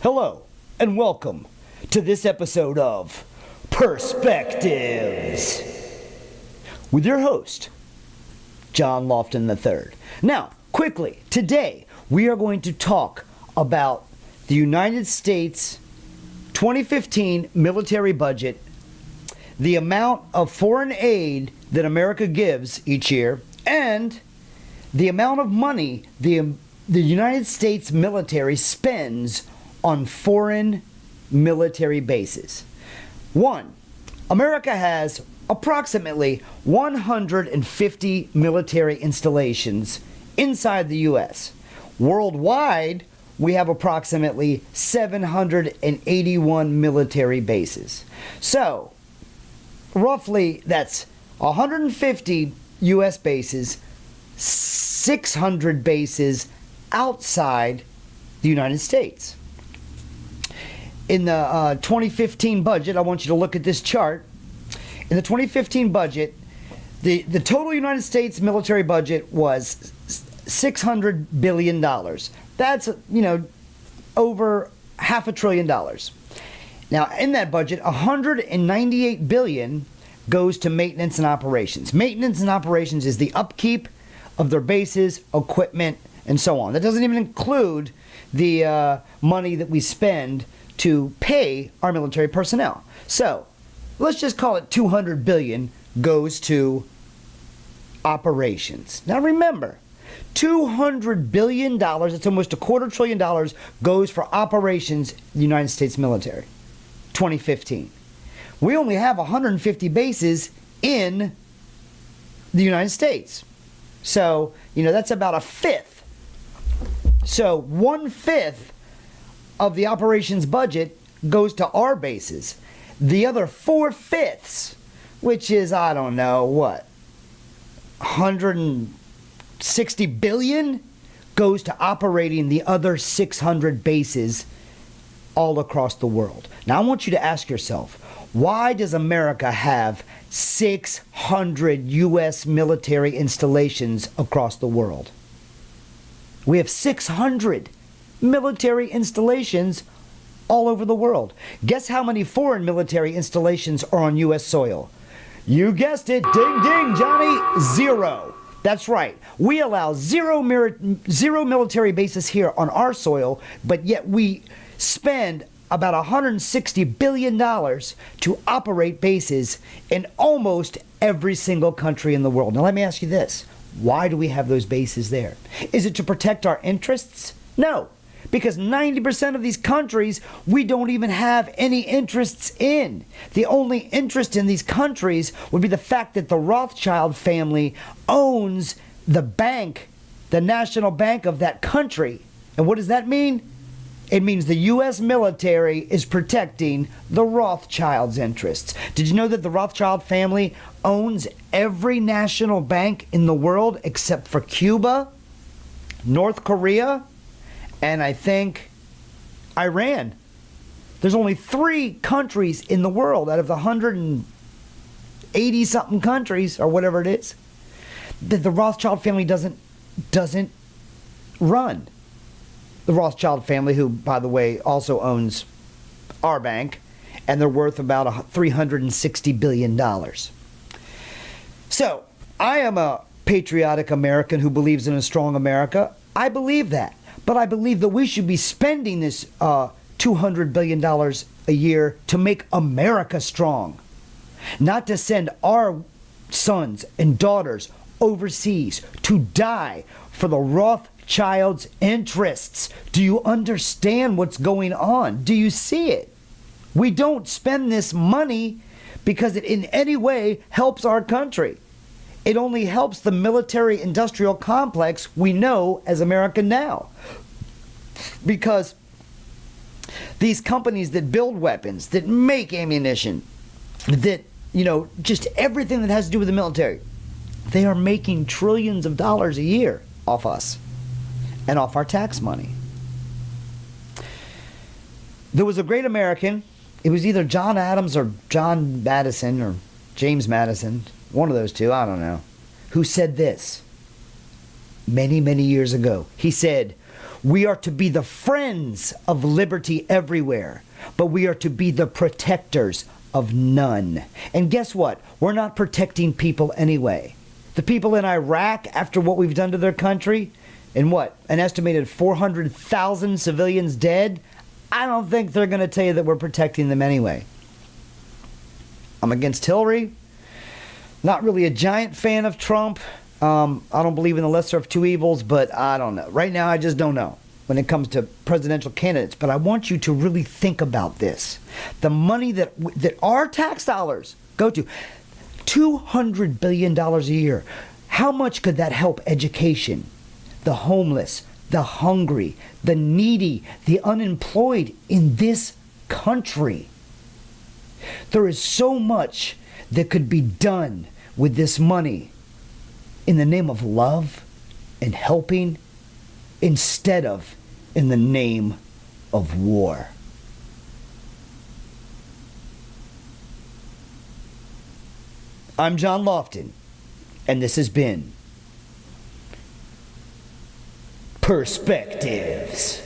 Hello, and welcome to this episode of Perspectives with your host, John Lofton III. Now, quickly, today we are going to talk about the United States 2015 military budget, the amount of foreign aid that America gives each year, and the amount of money the United States military spends on foreign military bases. 1. America has approximately 150 military installations inside the U.S. Worldwide, we have approximately 781 military bases. So, roughly, that's 150 U.S. bases, 600 bases outside the United States. In the 2015 budget, I want you to look at this chart. In the 2015 budget, the total United States military budget was $600 billion. That's, over $500 billion. Now, in that budget, $198 billion goes to maintenance and operations. Maintenance and operations is the upkeep of their bases, equipment, and so on. That doesn't even include the money that we spend to pay our military personnel. So, let's just call it $200 billion goes to operations. Now remember, $200 billion, it's almost $250 billion, goes for operations in the United States military. 2015. We only have 150 bases in the United States. So, that's about a fifth. So, 1/5 of the operations budget goes to our bases. The other 4/5, which is, I don't know, what, 160 billion, goes to operating the other 600 bases all across the world. Now I want you to ask yourself, why does America have 600 U.S. military installations across the world? We have 600 military installations all over the world. Guess how many foreign military installations are on U.S. soil? You guessed it. Ding, ding, Johnny. 0. That's right. We allow zero military bases here on our soil, but yet we spend about $160 billion to operate bases in almost every single country in the world. Now let me ask you this. Why do we have those bases there? Is it to protect our interests? No. Because 90% of these countries, we don't even have any interests in. The only interest in these countries would be the fact that the Rothschild family owns the bank, the national bank of that country. And what does that mean? It means the U.S. military is protecting the Rothschilds' interests. Did you know that the Rothschild family owns every national bank in the world except for Cuba, North Korea, and I think Iran? There's only 3 countries in the world out of the 180-something countries, or whatever it is, that the Rothschild family doesn't run. The Rothschild family, who, by the way, also owns our bank, and they're worth about $360 billion. So, I am a patriotic American who believes in a strong America. I believe that. But I believe that we should be spending this $200 billion a year to make America strong. Not to send our sons and daughters overseas to die for the Rothschilds' interests. Do you understand what's going on? Do you see it? We don't spend this money because it in any way helps our country. It only helps the military-industrial complex we know as America now. Because these companies that build weapons, that make ammunition, that, just everything that has to do with the military, they are making trillions of dollars a year off us and off our tax money. There was a great American, it was either John Adams or John Madison or James Madison, one of those two, I don't know, who said this many, many years ago. He said, We are to be the friends of liberty everywhere, but we are to be the protectors of none. And guess what? We're not protecting people anyway. The people in Iraq, after what we've done to their country, and what, an estimated 400,000 civilians dead, I don't think they're going to tell you that we're protecting them anyway. I'm against Hillary. Not really a giant fan of Trump. I don't believe in the lesser of two evils, but I don't know. Right now, I just don't know when it comes to presidential candidates. But I want you to really think about this. The money that our tax dollars go to, $200 billion a year. How much could that help education, the homeless, the hungry, the needy, the unemployed in this country? There is so much that could be done with this money in the name of love and helping instead of in the name of war. I'm John Lofton, and this has been Perspectives.